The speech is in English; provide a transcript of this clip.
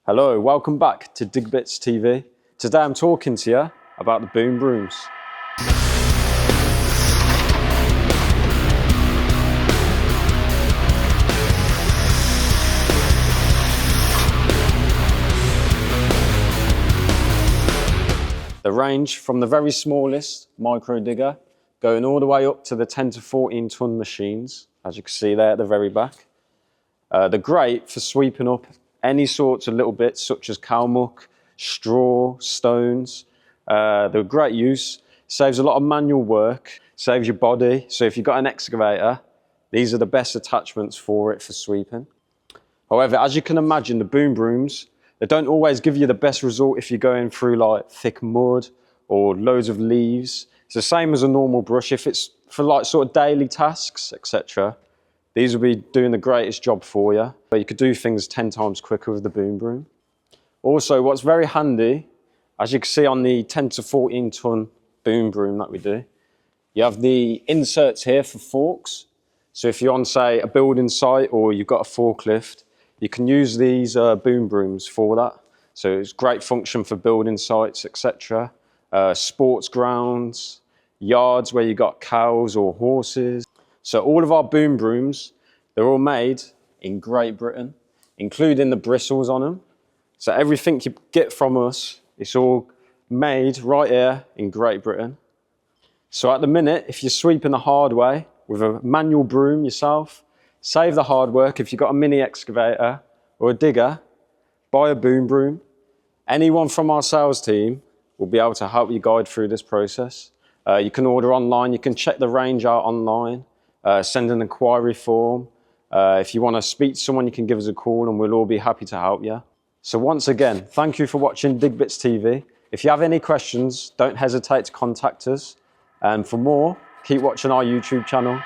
Hello, welcome back to DIGBITS TV. Today I'm talking to you about the Boom Brooms. They range from the very smallest micro digger, going all the way up to the 10 to 14 ton machines, as you can see there at the very back. They're great for sweeping up any sorts of little bits such as cow muck, straw, stones. They're great use, saves a lot of manual work, saves your body. So if you've got an excavator, these are the best attachments for it for sweeping. However, as you can imagine, the Boom Brooms, they don't always give you the best result if you're going through like thick mud or loads of leaves. It's the same as a normal brush. If it's for like sort of daily tasks, etc., these will be doing the greatest job for you. But you could do things 10 times quicker with the Boom Broom. Also, what's very handy, as you can see on the 10 to 14 ton Boom Broom that we do, you have the inserts here for forks. So if you're on, say, a building site or you've got a forklift, you can use these Boom Brooms for that. So it's great function for building sites, etc. Sports grounds, yards where you've got cows or horses. So all of our Boom Brooms, they're all made in Great Britain, including the bristles on them. So everything you get from us, it's all made right here in Great Britain. So at the minute, if you're sweeping the hard way with a manual broom yourself, save the hard work. If you've got a mini excavator or a digger, buy a Boom Broom. Anyone from our sales team will be able to help you guide through this process. You can order online, you can check the range out online. Send an inquiry form. If you want to speak to someone, you can give us a call and we'll all be happy to help you. So once again, thank you for watching DIGBITS TV. If you have any questions, don't hesitate to contact us. And for more, keep watching our YouTube channel.